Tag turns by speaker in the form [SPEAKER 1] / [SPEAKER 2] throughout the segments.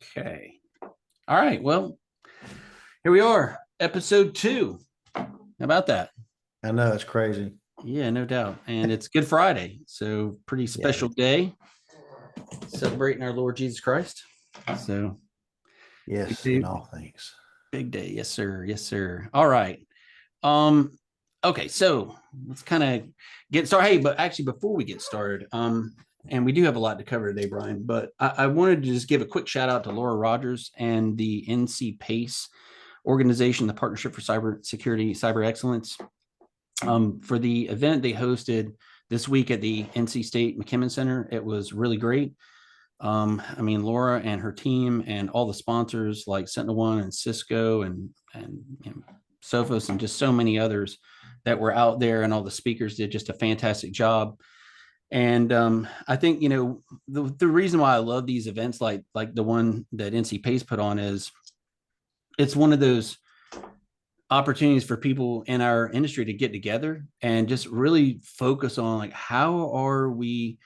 [SPEAKER 1] Okay. All right. Well, here we are, episode 2. How about that?
[SPEAKER 2] I know it's crazy.
[SPEAKER 1] Yeah, no doubt. And it's Good Friday. So, pretty
[SPEAKER 2] Yeah.
[SPEAKER 1] special day celebrating our Lord Jesus Christ. So, big
[SPEAKER 2] Yes, in
[SPEAKER 1] day.
[SPEAKER 2] all things.
[SPEAKER 1] Big day. Yes, sir. Yes, sir. All right. Um, okay. So, let's kind of get started. Hey, but actually, before we get started, and we do have a lot to cover today, Brian, but I wanted to just give a quick shout out to Laura Rogers and the NC PACE organization, the Partnership for Cybersecurity, Cyber Excellence, for the event they hosted this week at the NC State McKimmon Center. It was really great. I mean, Laura and her team and all the sponsors like SentinelOne and Cisco and Sophos and just so many others that were out there, and all the speakers did just a fantastic job. And I think the reason why I love these events like the one that NC PACE put on is it's one of those opportunities for people in our industry to get together and just really focus on like how are we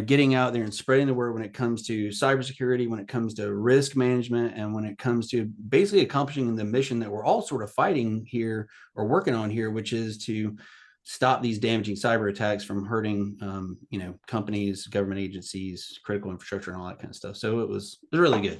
[SPEAKER 1] getting out there and spreading the word when it comes to cybersecurity, when it comes to risk management, and when it comes to basically accomplishing the mission that we're all sort of fighting here or working on here, which is to stop these damaging cyber attacks from hurting companies, government agencies, critical infrastructure, and all that kind of stuff. So it was really good.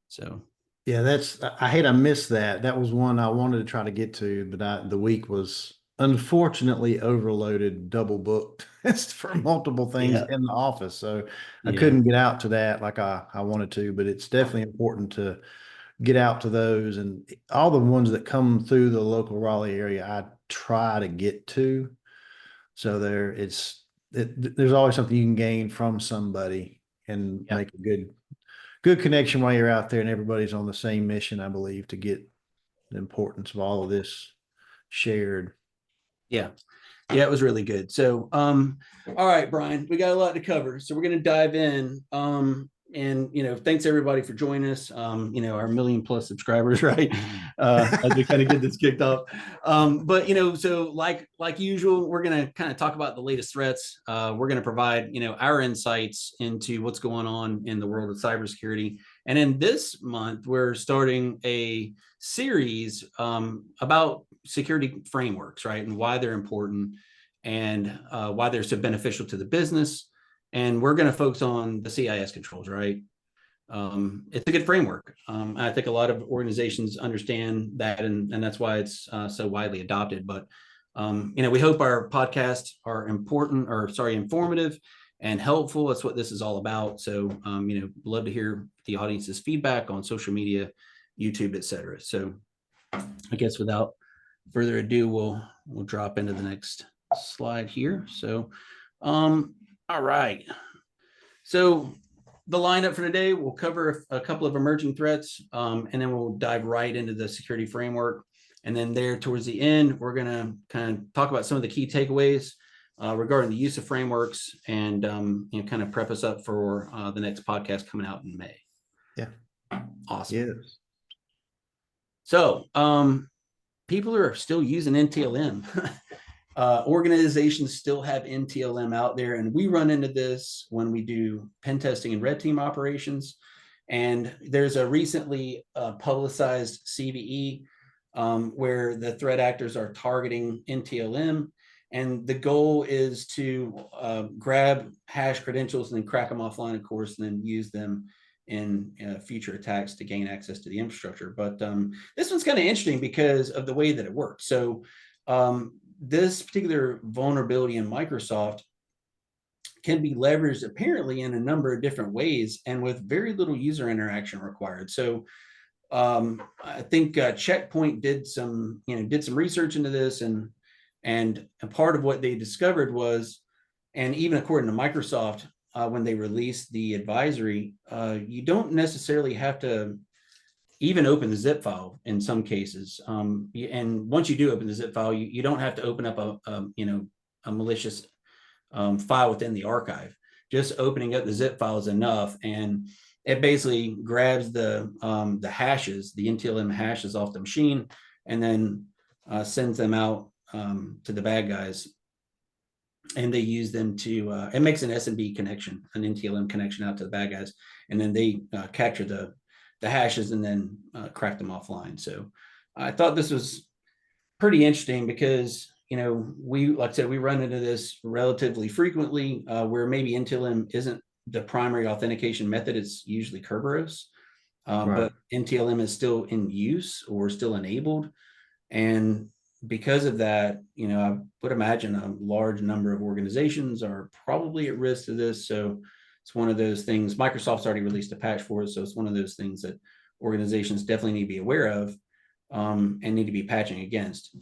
[SPEAKER 1] So
[SPEAKER 2] Yeah, I hate I missed that. That was one I wanted to try to get to, but the week was unfortunately overloaded, double booked for multiple things
[SPEAKER 1] yeah,
[SPEAKER 2] in the office. So I
[SPEAKER 1] yeah,
[SPEAKER 2] couldn't get out to that like I wanted to, but it's definitely important to get out to those, and all the ones that come through the local Raleigh area, I try to get to. So there's always something you can gain from somebody and
[SPEAKER 1] yeah.
[SPEAKER 2] make a good connection while you're out there, and everybody's on the same mission, I believe, to get the importance of all of this shared.
[SPEAKER 1] Yeah. Yeah, it was really good. So, all right, Brian, we got a lot to cover. So we're going to dive in. And thanks everybody for joining us. Our million plus subscribers, right? As we kind of get this kicked off. But so like usual, we're going to kind of talk about the latest threats. We're going to provide, our insights into what's going on in the world of cybersecurity. And in this month, we're starting a series about security frameworks, right? And why they're important and why they're so beneficial to the business. And we're going to focus on the CIS controls, right? It's a good framework. I think a lot of organizations understand that, and that's why it's so widely adopted. But we hope our podcasts are informative and helpful. That's what this is all about. So, love to hear the audience's feedback on social media, YouTube, etc. So, I guess without further ado, we'll drop into the next slide here. So, all right. So the lineup for today, we'll cover a couple of emerging threats, and then we'll dive right into the security framework. And then there towards the end, we're going to kind of talk about some of the key takeaways regarding the use of frameworks, and kind of prep us up for the next podcast coming out in May.
[SPEAKER 2] Yeah.
[SPEAKER 1] Awesome.
[SPEAKER 2] Yes.
[SPEAKER 1] So people are still using NTLM. Organizations still have NTLM out there, and we run into this when we do pen testing and red team operations. And there's a recently publicized CVE where the threat actors are targeting NTLM, and the goal is to grab hash credentials and then crack them offline, of course, and then use them in future attacks to gain access to the infrastructure. But this one's kind of interesting because of the way that it works. So this particular vulnerability in Microsoft can be leveraged apparently in a number of different ways and with very little user interaction required. So I think Checkpoint did some research into this, and a part of what they discovered was, and even according to Microsoft, when they released the advisory, you don't necessarily have to even open the zip file in some cases. And once you do open the zip file, you don't have to open up a malicious file within the archive. Just opening up the zip file is enough, and it basically grabs the hashes, the NTLM hashes off the machine, and then sends them out to the bad guys and they use them to it makes an SMB connection, an NTLM connection out to the bad guys, and then they capture the hashes and then crack them offline. So I thought this was pretty interesting because we, like I said, we run into this relatively frequently where maybe NTLM isn't the primary authentication method. It's usually Kerberos,
[SPEAKER 2] Right.
[SPEAKER 1] but NTLM is still in use or still enabled. And because of that, I would imagine a large number of organizations are probably at risk to this. So it's one of those things. Microsoft's already released a patch for it. So it's one of those things that organizations definitely need to be aware of and need to be patching against.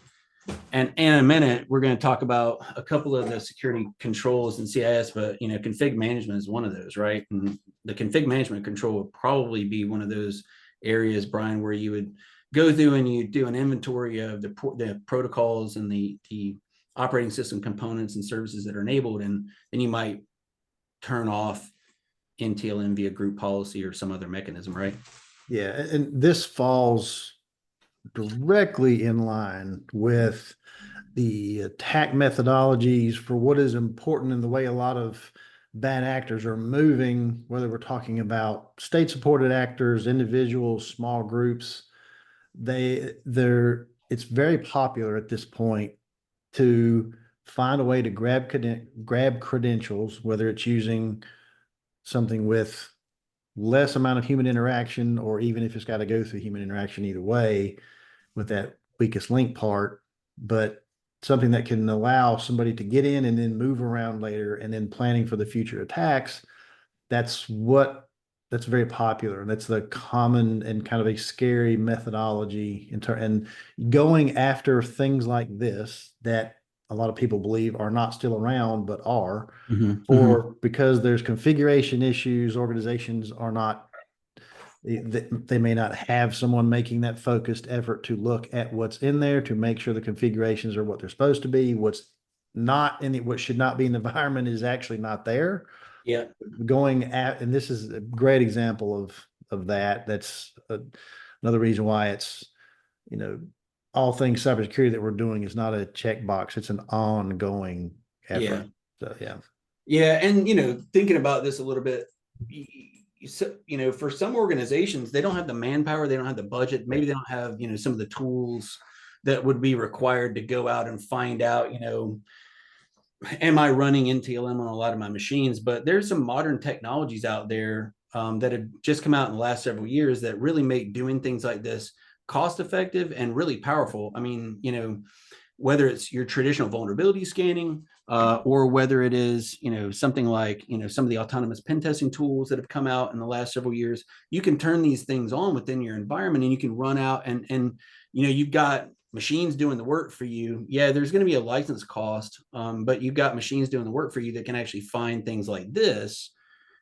[SPEAKER 1] And in a minute, we're going to talk about a couple of the security controls in CIS, but config management is one of those, right? And the config management control would probably be one of those areas, Brian, where you would go through and you do an inventory of the protocols and the operating system components and services that are enabled, and then you might turn off NTLM via group policy or some other mechanism, right?
[SPEAKER 2] Yeah, and this falls directly in line with the attack methodologies for what is important in the way a lot of bad actors are moving, whether we're talking about state-supported actors, individuals, small groups. It's very popular at this point to find a way to grab credentials, whether it's using something with less amount of human interaction, or even if it's got to go through human interaction either way with that weakest link part, but something that can allow somebody to get in and then move around later and then planning for the future attacks. That's very popular. And that's the common and kind of a scary methodology and going after things like this that a lot of people believe are not still around, but are, or because there's configuration issues, organizations are not, they may not have someone making that focused effort to look at what's in there to make sure the configurations are what they're supposed to be. What should not be in the environment is actually not there.
[SPEAKER 1] Yeah.
[SPEAKER 2] And this is a great example of that. That's another reason why it's, all things cybersecurity that we're doing is not a checkbox. It's an ongoing effort.
[SPEAKER 1] Yeah.
[SPEAKER 2] So, yeah.
[SPEAKER 1] Yeah. And, thinking about this a little bit, for some organizations, they don't have the manpower, they don't have the budget, maybe they don't have, some of the tools that would be required to go out and find out, am I running NTLM on a lot of my machines? But there's some modern technologies out there that have just come out in the last several years that really make doing things like this cost effective and really powerful. I mean, whether it's your traditional vulnerability scanning or whether it is, something like, some of the autonomous pen testing tools that have come out in the last several years, you can turn these things on within your environment and you can run out and you've got machines doing the work for you. Yeah, there's going to be a license cost, but you've got machines doing the work for you that can actually find things like this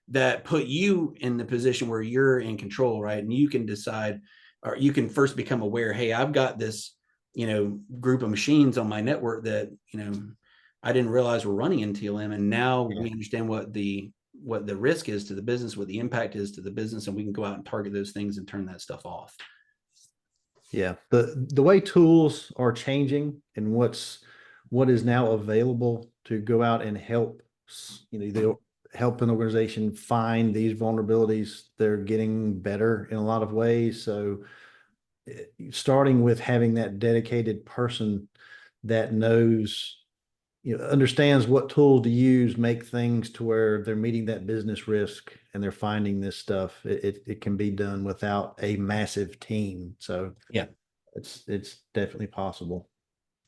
[SPEAKER 1] that put you in the position where you're in control, right? And you can decide, or you can first become aware, hey, I've got this, group of machines on my network that, I didn't realize were running NTLM. And now we understand what the risk is to the business, what the impact is to the business, and we can go out and target those things and turn that stuff off.
[SPEAKER 2] Yeah, the way tools are changing and what is now available to go out and help, they'll help an organization find these vulnerabilities. They're getting better in a lot of ways. So starting with having that dedicated person that knows, understands what tool to use, make things to where they're meeting that business risk and they're finding this stuff. It can be done without a massive team. So
[SPEAKER 1] yeah,
[SPEAKER 2] it's definitely possible.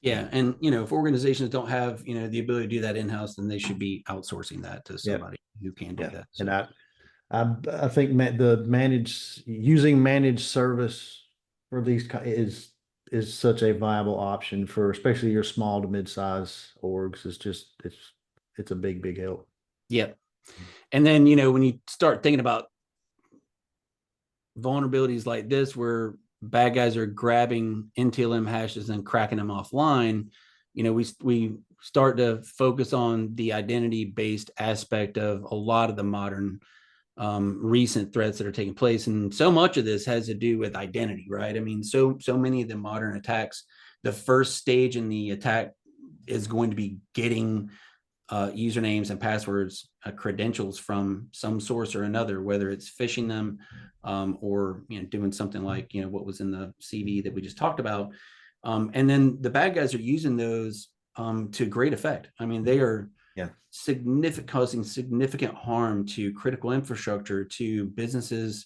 [SPEAKER 1] Yeah. And, if organizations don't have, the ability to do that in-house, then they should be outsourcing that to somebody who can do that. So.
[SPEAKER 2] And I think using managed service for these is such a viable option for especially your small to mid-size orgs. It's a big help.
[SPEAKER 1] Yep. And then, when you start thinking about vulnerabilities like this, where bad guys are grabbing NTLM hashes and cracking them offline, we start to focus on the identity-based aspect of a lot of the modern recent threats that are taking place. And so much of this has to do with identity, right? I mean, so many of the modern attacks, the first stage in the attack is going to be getting usernames and passwords, credentials from some source or another, whether it's phishing them or doing something like what was in the CV that we just talked about. And then the bad guys are using those to great effect. I mean, they are causing significant harm to critical infrastructure, to businesses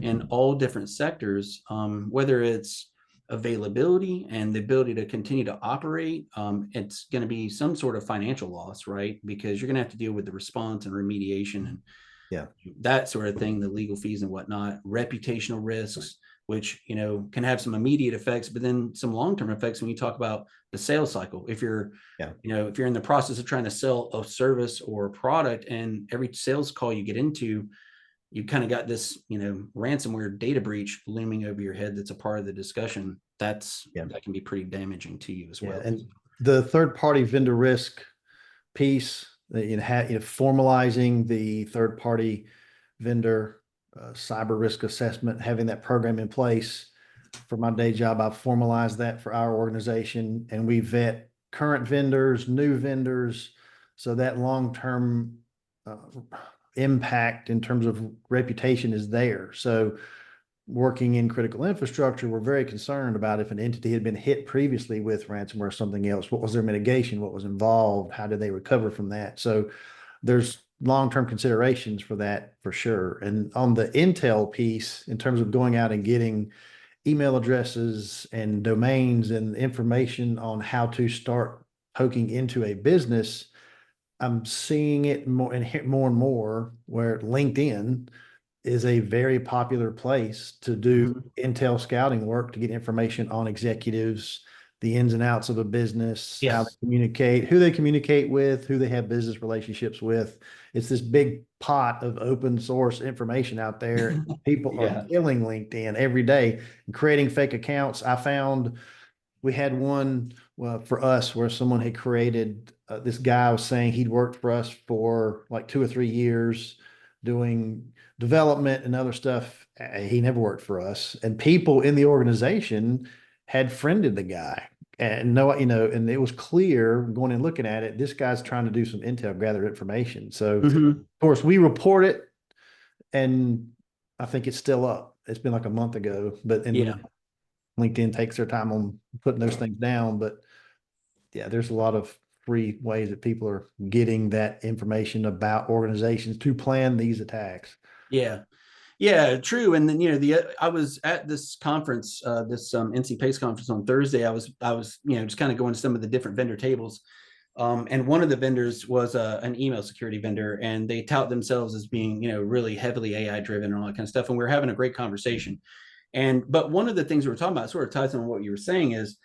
[SPEAKER 1] in all different sectors, whether it's availability and the ability to continue to operate. It's going to be some sort of financial loss, right? Because you're going to have to deal with the response and remediation and that sort of thing, the legal fees and whatnot, reputational risks, which can have some immediate effects, but then some long-term effects when you talk about the sales cycle. If you're if you're in the process of trying to sell a service or a product, and every sales call you get into, you kind of got this ransomware data breach looming over your head that's a part of the discussion, that can be pretty damaging to you as well.
[SPEAKER 2] And the third-party vendor risk piece, formalizing the third-party vendor cyber risk assessment, having that program in place. For my day job, I've formalized that for our organization, and we vet current vendors, new vendors, so that long-term impact in terms of reputation is there. So working in critical infrastructure, we're very concerned about if an entity had been hit previously with ransomware or something else, what was their mitigation, what was involved, how did they recover from that? So there's long-term considerations for that for sure. And on the intel piece, in terms of going out and getting email addresses and domains and information on how to start poking into a business, I'm seeing it more and more where LinkedIn is a very popular place to do intel scouting work, to get information on executives, the ins and outs of a business, how they communicate, who they communicate with, who they have business relationships with. It's this big pot of open source information out there. People are killing LinkedIn every day and creating fake accounts. I found we had one for us where someone had created, this guy was saying he'd worked for us for like 2 or 3 years doing development and other stuff. He never worked for us. And people in the organization had friended the guy. And and it was clear going and looking at it, this guy's trying to do some intel, gather information. So of course we report it, and I think it's still up. It's been like a month ago, but LinkedIn takes their time on putting those things down. But there's a lot of free ways that people are getting that information about organizations to plan these attacks.
[SPEAKER 1] Yeah, true. And then I was at this conference, this NC PACE conference on Thursday. I was just kind of going to some of the different vendor tables, and one of the vendors was an email security vendor, and they tout themselves as being really heavily AI driven and all that kind of stuff. And we were having a great conversation. But one of the things we were talking about sort of ties on what you were saying is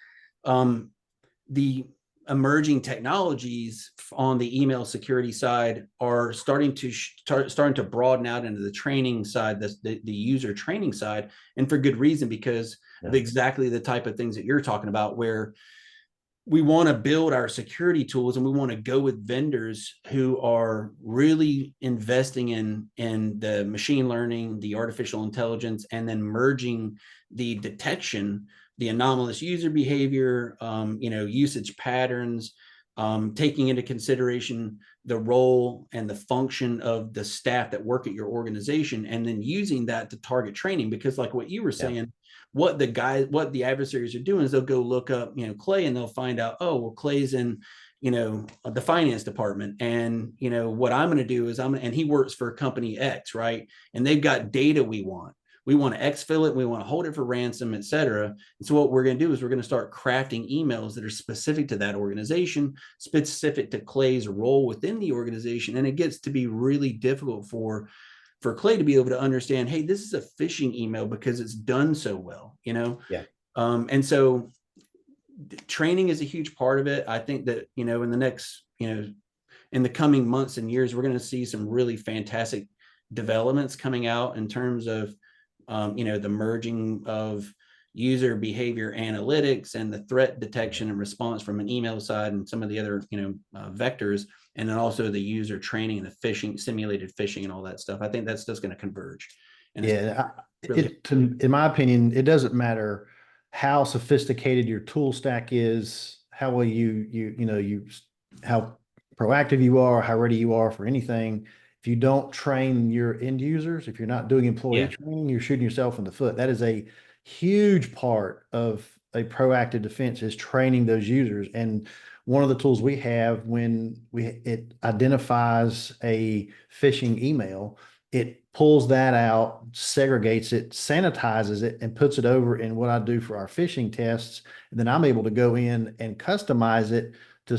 [SPEAKER 1] the emerging technologies on the email security side are starting to broaden out into the training side, the user training side, and for good reason, because of exactly the type of things that you're talking about, where we want to build our security tools and we want to go with vendors who are really investing in the machine learning, the artificial intelligence, and then merging the detection, the anomalous user behavior, usage patterns, taking into consideration the role and the function of the staff that work at your organization, and then using that to target training. Because like what you were saying, what the adversaries are doing is they'll go look up, Clay, and they'll find out, oh, well, Clay's in, the finance department. And, what I'm going to do is and he works for company X, right? And they've got data we want. We want to exfil it. We want to hold it for ransom, et cetera. And so what we're going to do is we're going to start crafting emails that are specific to that organization, specific to Clay's role within the organization. And it gets to be really difficult for Clay to be able to understand, hey, this is a phishing email because it's done so well, and so training is a huge part of it. I think that, in the next, in the coming months and years, we're going to see some really fantastic developments coming out in terms of, the merging of user behavior analytics and the threat detection and response from an email side and some of the other, vectors, and then also the user training and the phishing, simulated phishing and all that stuff. I think that's just going to converge. And
[SPEAKER 2] in my opinion, it doesn't matter how sophisticated your tool stack is, how well how proactive you are, how ready you are for anything. If you don't train your end users, if you're not doing employee
[SPEAKER 1] Yeah.
[SPEAKER 2] training, you're shooting yourself in the foot. That is a huge part of a proactive defense is training those users. And one of the tools we have when it identifies a phishing email, it pulls that out, segregates it, sanitizes it, and puts it over in what I do for our phishing tests. And then I'm able to go in and customize it to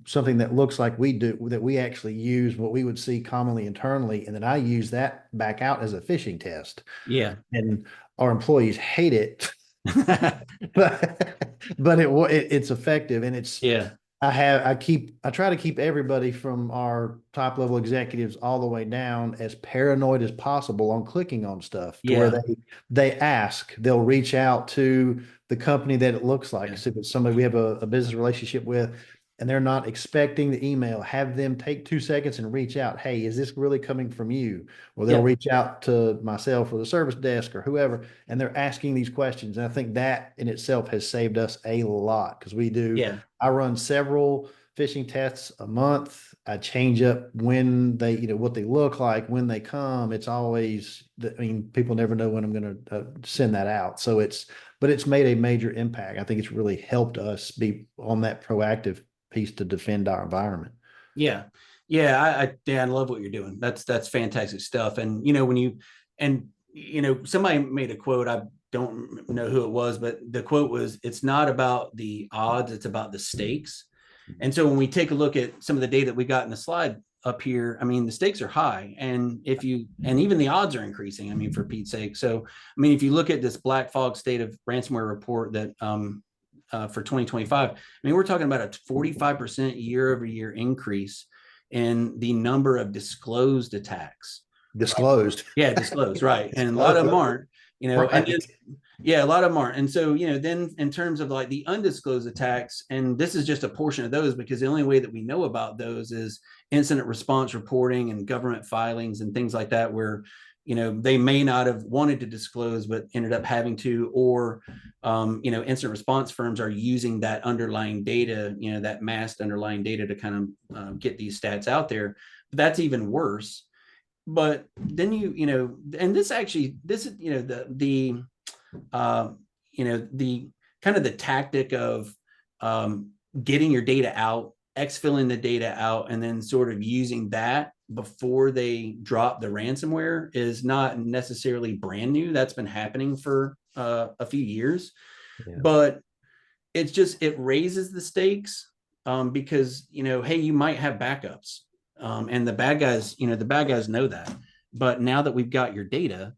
[SPEAKER 2] something that looks like we do, that we actually use what we would see commonly internally. And then I use that back out as a phishing test.
[SPEAKER 1] Yeah.
[SPEAKER 2] And our employees hate it, but it's effective. And it's,
[SPEAKER 1] Yeah.
[SPEAKER 2] I try to keep everybody from our top level executives all the way down as paranoid as possible on clicking on stuff to where
[SPEAKER 1] Yeah.
[SPEAKER 2] they'll reach out to the company that it looks like.
[SPEAKER 1] Yeah.
[SPEAKER 2] So if it's somebody we have a business relationship with and they're not expecting the email, have them take 2 seconds and reach out. Hey, is this really coming from you? Or they'll
[SPEAKER 1] Yeah.
[SPEAKER 2] reach out to myself or the service desk or whoever, and they're asking these questions. And I think that in itself has saved us a lot because
[SPEAKER 1] Yeah.
[SPEAKER 2] I run several phishing tests a month. I change up when they, what they look like, when they come. It's always, I mean, people never know when I'm going to send that out. So but it's made a major impact. I think it's really helped us be on that proactive piece to defend our environment.
[SPEAKER 1] Yeah. Yeah. Dan, I love what you're doing. That's fantastic stuff. And, somebody made a quote. I don't know who it was, but the quote was, it's not about the odds, it's about the stakes. And so when we take a look at some of the data that we got in the slide up here, I mean, the stakes are high. And even the odds are increasing, I mean, for Pete's sake. So, I mean, if you look at this Black Fog State of Ransomware report that, for 2025, I mean, we're talking about a 45% year over year increase in the number of disclosed attacks.
[SPEAKER 2] Disclosed.
[SPEAKER 1] Yeah, disclosed, right. And a lot of them aren't, and then, yeah, a lot of them aren't. And so, then in terms of like the undisclosed attacks, and this is just a portion of those because the only way that we know about those is incident response reporting and government filings and things like that, where, they may not have wanted to disclose, but ended up having to, or, incident response firms are using that underlying data, that masked underlying data to kind of get these stats out there. But that's even worse. But then and this is, the kind of the tactic of getting your data out, exfilling the data out, and then sort of using that before they drop the ransomware is not necessarily brand new. That's been happening for a few years, but it raises the stakes because, hey, you might have backups. And the bad guys know that. But now that we've got your data,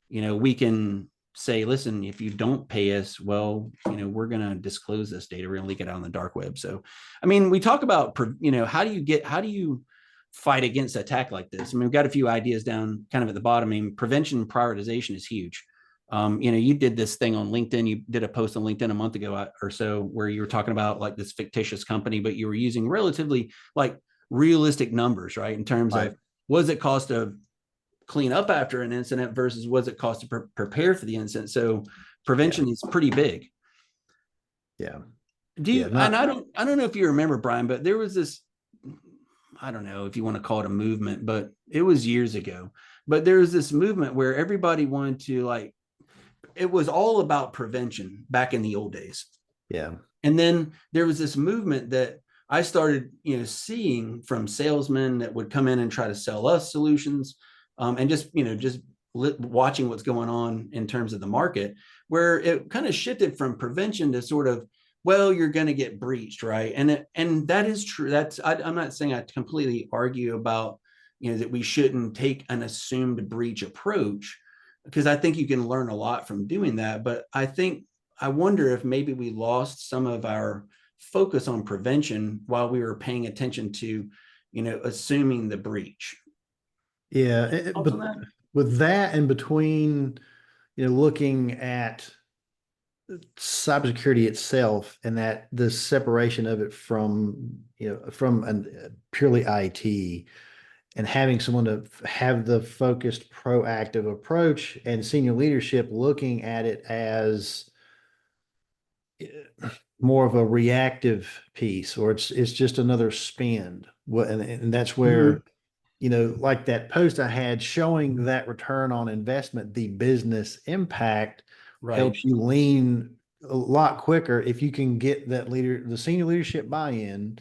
[SPEAKER 1] we can say, listen, if you don't pay us, well, we're going to disclose this data. We're going to leak it out on the dark web. So, I mean, we talk about, how do you fight against attack like this? I mean, we've got a few ideas down kind of at the bottom. I mean, prevention and prioritization is huge. You did this thing on LinkedIn. You did a post on LinkedIn a month ago or so where you were talking about like this fictitious company, but you were using relatively like realistic numbers, right? In terms of what does it cost to clean up after an incident versus what does it cost to prepare for the incident? So prevention is pretty big.
[SPEAKER 2] Yeah.
[SPEAKER 1] And I don't know if you remember, Brian, but there was this, I don't know if you want to call it a movement, but it was years ago. But there was this movement where everybody wanted to it was all about prevention back in the old days.
[SPEAKER 2] Yeah.
[SPEAKER 1] And then there was this movement that I started, seeing from salesmen that would come in and try to sell us solutions, and just watching what's going on in terms of the market, where it kind of shifted from prevention to sort of, well, you're going to get breached, right? And that is true. I'm not saying I completely argue about, that we shouldn't take an assumed breach approach, because I think you can learn a lot from doing that. But I wonder if maybe we lost some of our focus on prevention while we were paying attention to, assuming the breach.
[SPEAKER 2] Yeah. But with that and between, looking at cybersecurity itself and that the separation of it from, from purely IT, and having someone to have the focused proactive approach and senior leadership looking at it as more of a reactive piece, or it's just another spend. Well, and that's
[SPEAKER 1] Mhm.
[SPEAKER 2] where, you know, like that post I had showing that return on investment, the business impact
[SPEAKER 1] Right.
[SPEAKER 2] helps you lean a lot quicker if you can get that leader, the senior leadership buy-in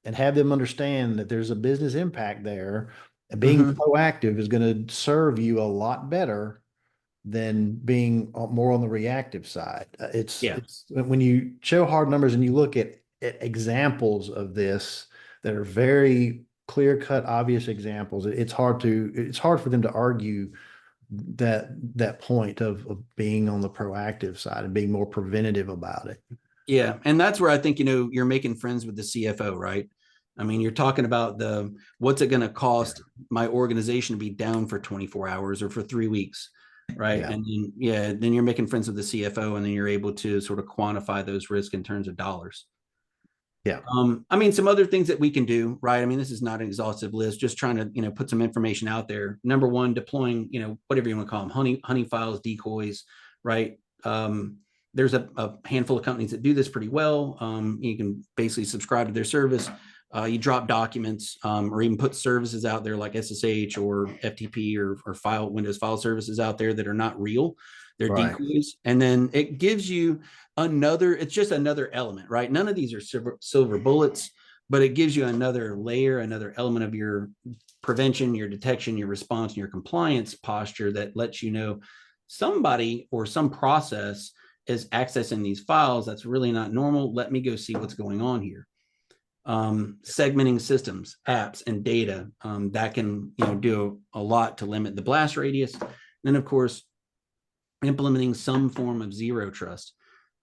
[SPEAKER 2] and have them understand that there's a business impact there. And being
[SPEAKER 1] Hmm.
[SPEAKER 2] proactive is going to serve you a lot better than being more on the reactive side.
[SPEAKER 1] Yeah.
[SPEAKER 2] It's when you show hard numbers and you look at examples of this that are very clear cut, obvious examples, it's hard for them to argue that point of being on the proactive side and being more preventative about it.
[SPEAKER 1] Yeah. And that's where I think, you're making friends with the CFO, right? I mean, you're talking about what's it going to cost my organization to be down for 24 hours or for 3 weeks, right?
[SPEAKER 2] Yeah.
[SPEAKER 1] And then, yeah, then you're making friends with the CFO, and then you're able to sort of quantify those risks in terms of dollars.
[SPEAKER 2] Yeah.
[SPEAKER 1] I mean, some other things that we can do, right? I mean, this is not an exhaustive list, just trying to, put some information out there. Number one, deploying, whatever you want to call them, honey files, decoys, right? There's a handful of companies that do this pretty well. You can basically subscribe to their service. You drop documents, or even put services out there like SSH or FTP or file Windows file services out there that are not real. They're
[SPEAKER 2] Right.
[SPEAKER 1] decoys. And then it gives you it's just another element, right? None of these are silver bullets, but it gives you another layer, another element of your prevention, your detection, your response, and your compliance posture that lets you know somebody or some process is accessing these files that's really not normal. Let me go see what's going on here. Segmenting systems, apps, and data, that can do a lot to limit the blast radius. And then, of course, implementing some form of zero trust,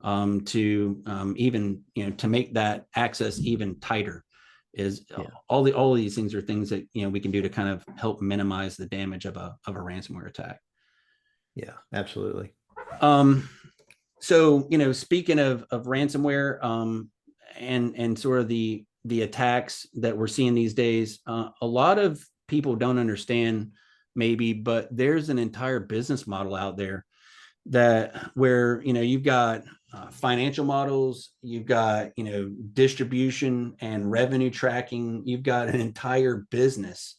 [SPEAKER 1] to even to make that access even tighter. Is
[SPEAKER 2] Yeah.
[SPEAKER 1] all of these things are things that we can do to kind of help minimize the damage of a ransomware attack.
[SPEAKER 2] Yeah. Absolutely.
[SPEAKER 1] Um, so speaking of ransomware, and sort of the attacks that we're seeing these days, a lot of people don't understand maybe, but there's an entire business model out there that where you've got financial models, you've got distribution and revenue tracking, you've got an entire business,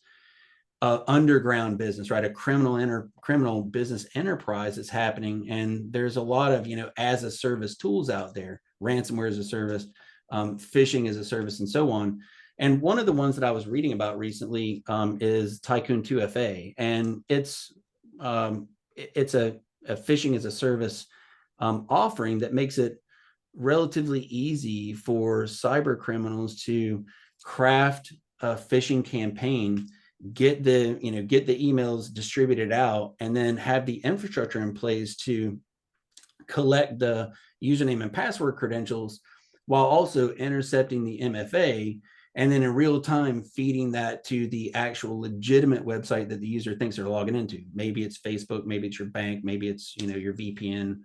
[SPEAKER 1] underground business, right? A criminal business enterprise that's happening, and there's a lot of as a service tools out there, ransomware as a service, phishing as a service, and so on. And one of the ones that I was reading about recently, is Tycoon 2FA, and it's a phishing as a service, offering that makes it relatively easy for cyber criminals to craft a phishing campaign, get the emails distributed out, and then have the infrastructure in place to collect the username and password credentials while also intercepting the MFA, and then in real time feeding that to the actual legitimate website that the user thinks they're logging into. Maybe it's Facebook, maybe it's your bank, maybe it's your VPN,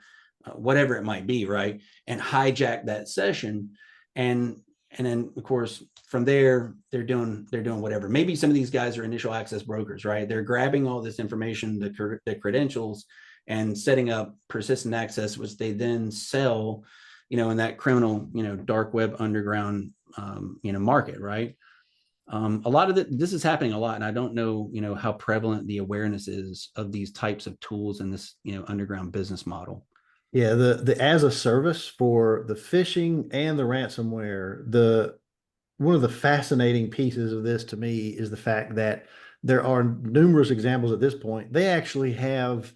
[SPEAKER 1] whatever it might be, right? And hijack that session, and then of course from there they're doing whatever. Maybe some of these guys are initial access brokers, right? They're grabbing all this information, the credentials, and setting up persistent access, which they then sell, in that criminal, dark web underground, market, right? A lot of this is happening a lot, and I don't know, how prevalent the awareness is of these types of tools in this, underground business model.
[SPEAKER 2] Yeah, the as a service for the phishing and the ransomware, the one of the fascinating pieces of this to me is the fact that there are numerous examples at this point. They actually have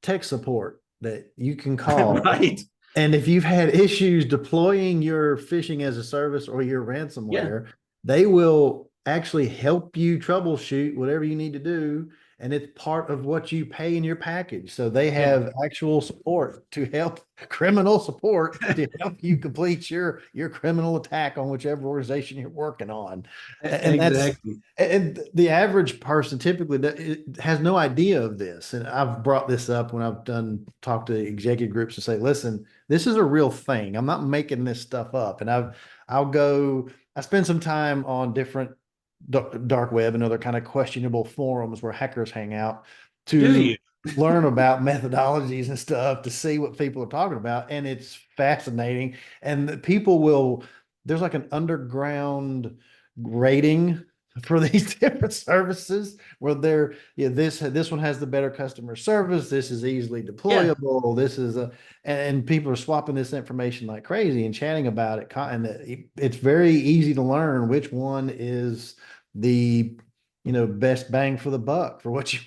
[SPEAKER 2] tech support that you can call.
[SPEAKER 1] Right.
[SPEAKER 2] And if you've had issues deploying your phishing as a service or your
[SPEAKER 1] Yeah.
[SPEAKER 2] ransomware, they will actually help you troubleshoot whatever you need to do. And it's part of what you pay in your package. So they
[SPEAKER 1] Yeah.
[SPEAKER 2] have actual support to help, criminal support to help you complete your criminal attack on whichever organization you're working on. And that's
[SPEAKER 1] Exactly.
[SPEAKER 2] and the average person typically has no idea of this. And I've brought this up when I've talked to executive groups and say, listen, this is a real thing. I'm not making this stuff up. And I spend some time on different dark web and other kind of questionable forums where hackers hang out
[SPEAKER 1] Do
[SPEAKER 2] to
[SPEAKER 1] you?
[SPEAKER 2] learn about methodologies and stuff to see what people are talking about. And it's fascinating. And people will, there's like an underground rating for these different services where they're, yeah, this one has the better customer service. This is easily
[SPEAKER 1] Yeah.
[SPEAKER 2] deployable. This is and people are swapping this information like crazy and chatting about it. And it's very easy to learn which one is the, best bang for the buck for what you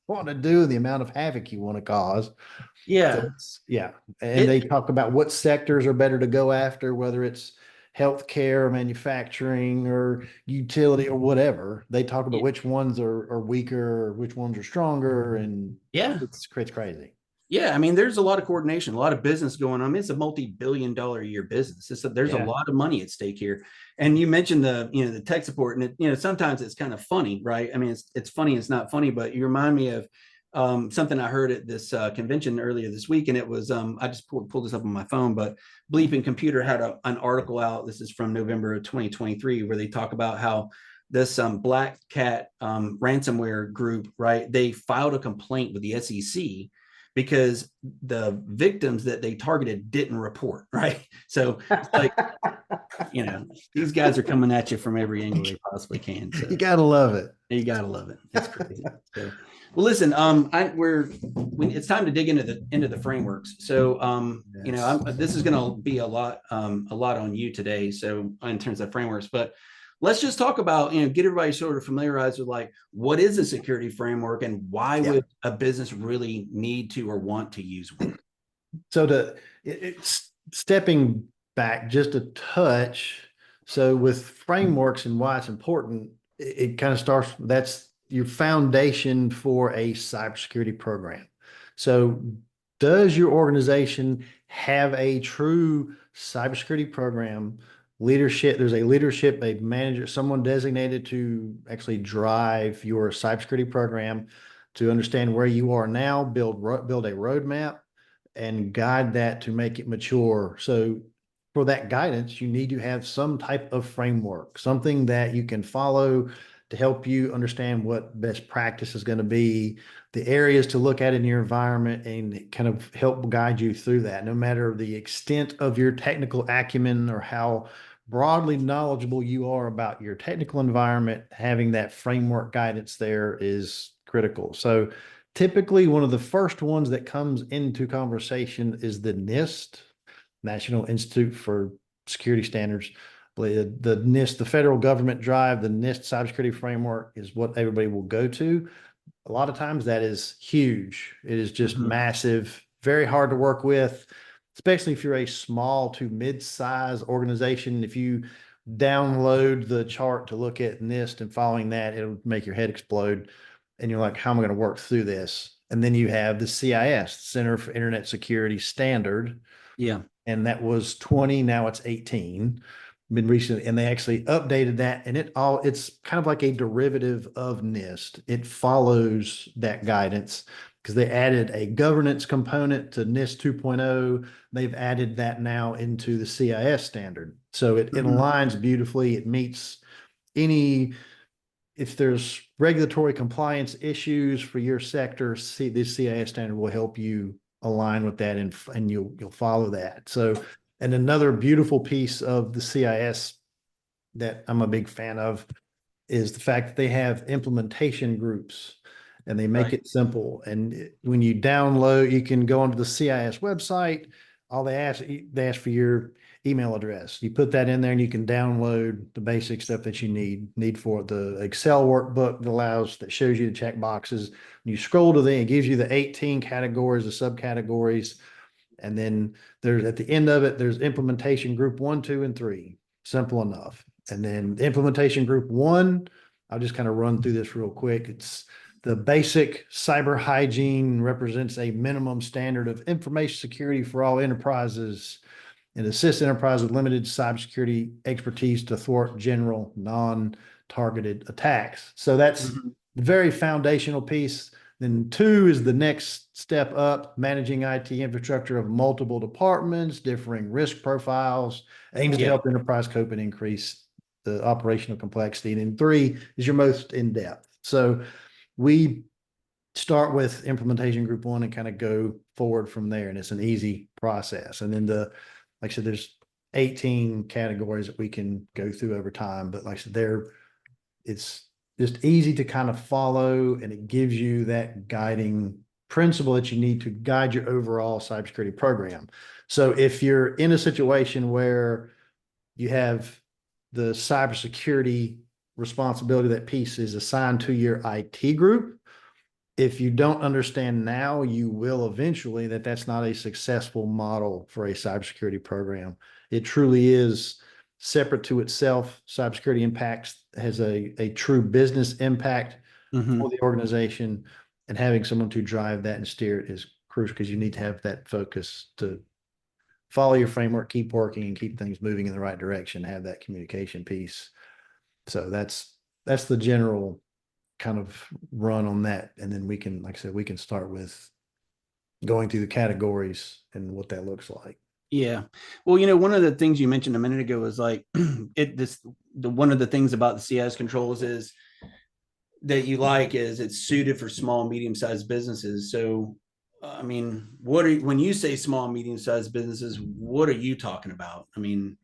[SPEAKER 2] want to do, the amount of havoc you want to cause. So
[SPEAKER 1] Yeah.
[SPEAKER 2] yeah. And they
[SPEAKER 1] It,
[SPEAKER 2] talk about what sectors are better to go after, whether it's healthcare, manufacturing, or utility, or whatever. They talk about which ones are weaker, or which ones are stronger, and
[SPEAKER 1] yeah.
[SPEAKER 2] it's crazy.
[SPEAKER 1] Yeah, I mean, there's a lot of coordination, a lot of business going on. I mean, it's a multi-billion-dollar a year business. There's a
[SPEAKER 2] Yeah.
[SPEAKER 1] lot of money at stake here. And you mentioned the tech support, and sometimes it's kind of funny, right? I mean, it's funny, it's not funny, but you remind me of something I heard at this convention earlier this week, and it was I just pulled this up on my phone, but Bleeping Computer had an article out. This is from November of 2023, where they talk about how this Black Cat ransomware group, right? They filed a complaint with the SEC because the victims that they targeted didn't report, right? So it's like, these guys are coming at you from every angle they possibly can. So
[SPEAKER 2] You gotta love it.
[SPEAKER 1] you gotta love it. It's crazy. So, well, listen, it's time to dig into the frameworks. So,
[SPEAKER 2] Yes.
[SPEAKER 1] this is going to be a lot on you today. So, in terms of frameworks, but let's just talk about, get everybody sort of familiarized with like what is a security framework and why
[SPEAKER 2] Yeah.
[SPEAKER 1] would a business really need to or want to use one?
[SPEAKER 2] So it's stepping back just a touch. So with frameworks and why it's important, it kind of starts, that's your foundation for a cybersecurity program. So does your organization have a true cybersecurity program? Leadership, there's a leadership, a manager, someone designated to actually drive your cybersecurity program to understand where you are now, build a roadmap and guide that to make it mature. So for that guidance, you need to have some type of framework, something that you can follow to help you understand what best practice is going to be, the areas to look at in your environment, and kind of help guide you through that. No matter the extent of your technical acumen or how broadly knowledgeable you are about your technical environment, having that framework guidance there is critical. So typically, one of the first ones that comes into conversation is the NIST, National Institute for Security Standards. The NIST, the federal government drive, the NIST cybersecurity framework is what everybody will go to. A lot of times that is huge. It is just
[SPEAKER 1] Mhm.
[SPEAKER 2] massive, very hard to work with, especially if you're a small to mid-size organization. If you download the chart to look at NIST and following that, it'll make your head explode. And you're like, how am I going to work through this? And then you have the CIS, Center for Internet Security Standard,
[SPEAKER 1] Yeah.
[SPEAKER 2] and that was 20, now it's 18. Been recently, and they actually updated that, and it's kind of like a derivative of NIST. It follows that guidance because they added a governance component to NIST 2.0. They've added that now into the CIS standard. So it
[SPEAKER 1] Mhm.
[SPEAKER 2] aligns beautifully. It meets any, if there's regulatory compliance issues for your sector, this CIS standard will help you align with that, and you'll follow that. So, and another beautiful piece of the CIS that I'm a big fan of is the fact that they have implementation groups and they make
[SPEAKER 1] Right.
[SPEAKER 2] it simple. And when you download, you can go onto the CIS website. All they ask for your email address. You put that in there and you can download the basic stuff that you need for it. The Excel workbook that shows you the check boxes. You scroll to it gives you the 18 categories, the subcategories. And then there's at the end of it, there's implementation group 1, 2, and 3. Simple enough. And then implementation group 1, I'll just kind of run through this real quick. It's the basic cyber hygiene represents a minimum standard of information security for all enterprises and assists enterprise with limited cybersecurity expertise to thwart general non-targeted attacks. So that's
[SPEAKER 1] Mhm.
[SPEAKER 2] the very foundational piece. Then 2 is the next step up, managing IT infrastructure of multiple departments, differing risk profiles, aims to
[SPEAKER 1] Yeah.
[SPEAKER 2] help enterprise cope and increase the operational complexity. And then 3 is your most in-depth. So we start with implementation group 1 and kind of go forward from there. And it's an easy process. And then like I said, there's 18 categories that we can go through over time, but like I said, it's just easy to kind of follow, and it gives you that guiding principle that you need to guide your overall cybersecurity program. So if you're in a situation where you have the cybersecurity responsibility, that piece is assigned to your IT group, if you don't understand now, you will eventually. That's not a successful model for a cybersecurity program. It truly is separate to itself. Cybersecurity impacts has a true business impact for the organization, and having someone to drive that and steer it is crucial, because you need to have that focus to follow your framework, keep working, and keep things moving in the right direction, have that communication piece. So that's the general kind of run on that. And then we can, like I said, we can start with going through the categories and what that looks like.
[SPEAKER 1] Yeah. Well, one of the things you mentioned a minute ago was like one of the things about the CIS controls is that you like is it's suited for small, medium-sized businesses. So, I mean, when you say small, medium-sized businesses, what are you talking about? I mean,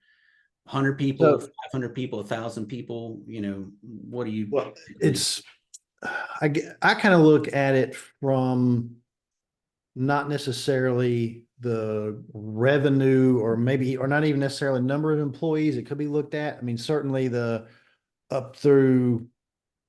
[SPEAKER 1] 100 people,
[SPEAKER 2] So,
[SPEAKER 1] 500 people, 1,000 people, what are you?
[SPEAKER 2] well, it's, I kind of look at it from not necessarily the revenue, or maybe, or not even necessarily number of employees. It could be looked at. I mean, certainly the up through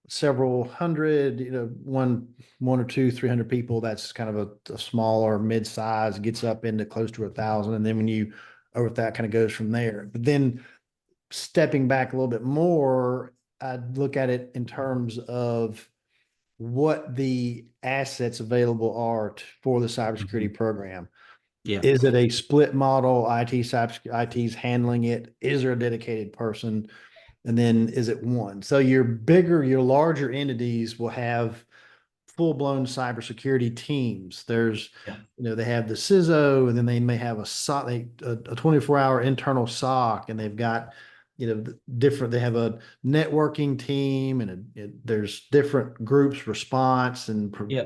[SPEAKER 2] several hundred, one or two, 300 people, that's kind of a small or mid-size, gets up into close to 1,000. And then when you, over that, kind of goes from there. But then stepping back a little bit more, I'd look at it in terms of what the assets available are for the cybersecurity program.
[SPEAKER 1] Yeah.
[SPEAKER 2] Is it a split model? IT's handling it. Is there a dedicated person? And then is it one? So your larger entities will have full-blown cybersecurity teams. There's,
[SPEAKER 1] Yeah.
[SPEAKER 2] they have the CISO, and then they may have a 24-hour internal SOC, and they've got, they have a networking team, and there's different groups, response and
[SPEAKER 1] Yeah.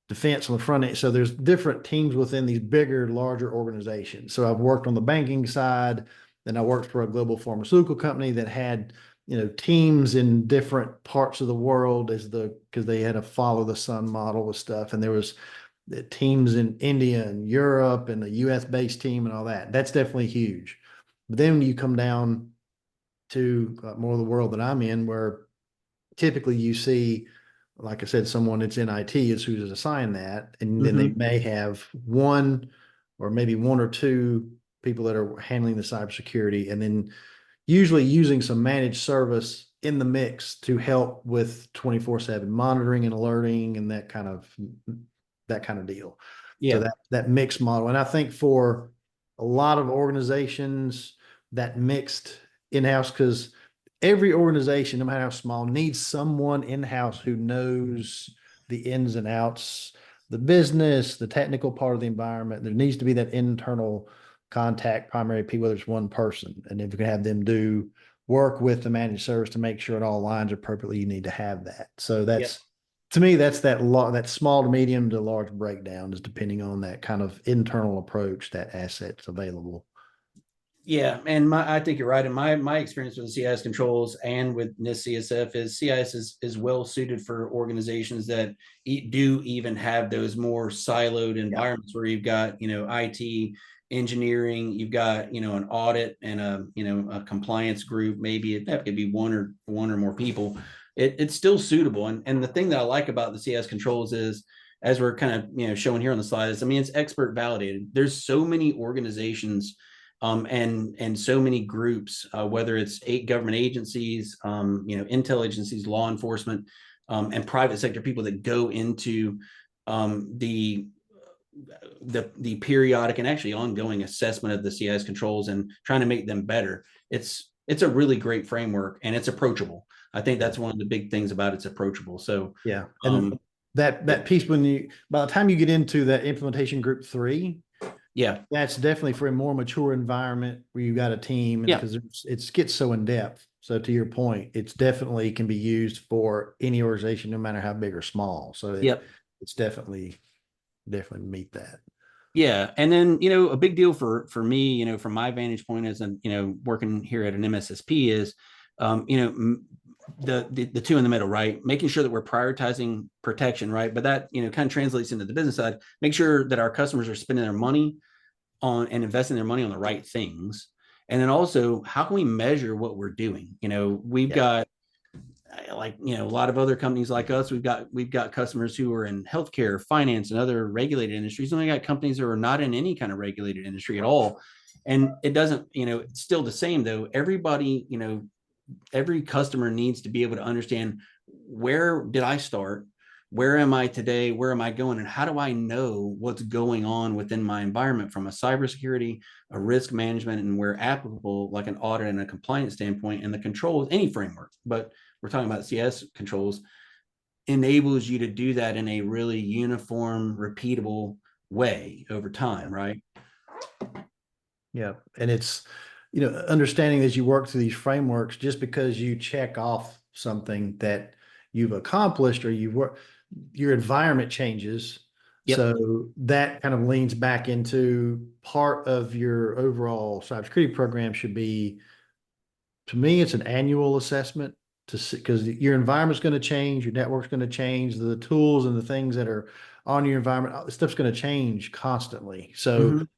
[SPEAKER 2] defense on the front end. So there's different teams within these bigger, larger organizations. So I've worked on the banking side, then I worked for a global pharmaceutical company that had, teams in different parts of the world, because they had a follow the sun model with stuff. And there was the teams in India and Europe, and a US based team and all that. That's definitely huge. But then you come down to more of the world that I'm in, where typically you see, like I said, someone that's in IT is who's assigned that. And then they may have one, or maybe one or two people that are handling the cybersecurity, and then usually using some managed service in the mix to help with 24/7 monitoring and alerting and that kind of deal.
[SPEAKER 1] Yeah.
[SPEAKER 2] So that mixed model. And I think for a lot of organizations, that mixed in-house, because every organization, no matter how small, needs someone in-house who knows the ins and outs, the business, the technical part of the environment. There needs to be that internal contact, primary people, whether it's one person. And if you can have them do work with the managed service to make sure it all aligns appropriately, you need to have that. So to me, that's that small to medium to large breakdown, is depending on that kind of internal approach, that asset's available.
[SPEAKER 1] Yeah, and I think you're right. And my experience with the CIS controls and with NIST CSF is CIS is well suited for organizations that do even have those more siloed environments where you've got IT, engineering, you've got an audit and a compliance group. Maybe that could be one or more people. It's still suitable. And the thing that I like about the CIS controls is, as we're kind of showing here on the slides, I mean, it's expert validated. There's so many organizations and so many groups, whether it's government agencies, intel agencies, law enforcement, and private sector people that go into the periodic and actually ongoing assessment of the CIS controls and trying to make them better. It's a really great framework, and it's approachable. I think that's one of the big things about it's approachable. So
[SPEAKER 2] yeah, and that piece, by the time you get into that implementation group 3,
[SPEAKER 1] yeah,
[SPEAKER 2] that's definitely for a more mature environment where you've got a team, because it gets so in depth. So to your point, it's definitely can be used for any organization, no matter how big or small. So it's definitely meet that.
[SPEAKER 1] Yeah. And then, a big deal for me, from my vantage point as working here at an MSSP is, the two in the middle, right? Making sure that we're prioritizing protection, right? But that, kind of translates into the business side. Make sure that our customers are spending their money on and investing their money on the right things. And then also, how can we measure what we're doing? We've
[SPEAKER 2] Yeah.
[SPEAKER 1] got, like, a lot of other companies like us. We've got customers who are in healthcare, finance, and other regulated industries. And we got companies who are not in any kind of regulated industry at all. And it doesn't, it's still the same though. Everybody, every customer needs to be able to understand, where did I start? Where am I today? Where am I going? And how do I know what's going on within my environment from a cybersecurity, a risk management, and where applicable, like an audit and a compliance standpoint, and the controls, any framework. But we're talking about CIS controls, enables you to do that in a really uniform, repeatable way over time, right?
[SPEAKER 2] Yeah. And it's, understanding as you work through these frameworks, just because you check off something that you've accomplished or you've worked, your environment changes.
[SPEAKER 1] Yep.
[SPEAKER 2] So that kind of leans back into part of your overall cybersecurity program should be, to me, it's an annual assessment to see, because your environment's going to change, your network's going to change, the tools and the things that are on your environment, stuff's going to change constantly. So
[SPEAKER 1] Mhm.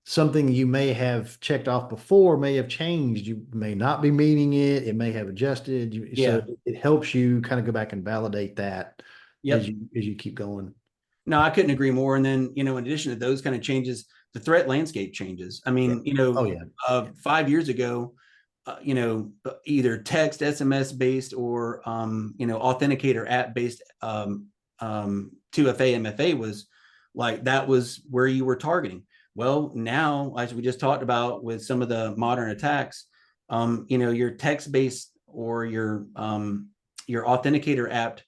[SPEAKER 2] something you may have checked off before may have changed. You may not be meeting it. It may have adjusted. So
[SPEAKER 1] Yeah.
[SPEAKER 2] it helps you kind of go back and validate that as
[SPEAKER 1] Yep.
[SPEAKER 2] you keep going.
[SPEAKER 1] No, I couldn't agree more. And then, in addition to those kind of changes, the threat landscape changes. I
[SPEAKER 2] Yeah.
[SPEAKER 1] mean,
[SPEAKER 2] Oh yeah.
[SPEAKER 1] 5 years ago, either text, SMS based, or, authenticator app based, 2FA, MFA was like, that was where you were targeting. Well, now, as we just talked about with some of the modern attacks, your text based, or your authenticator app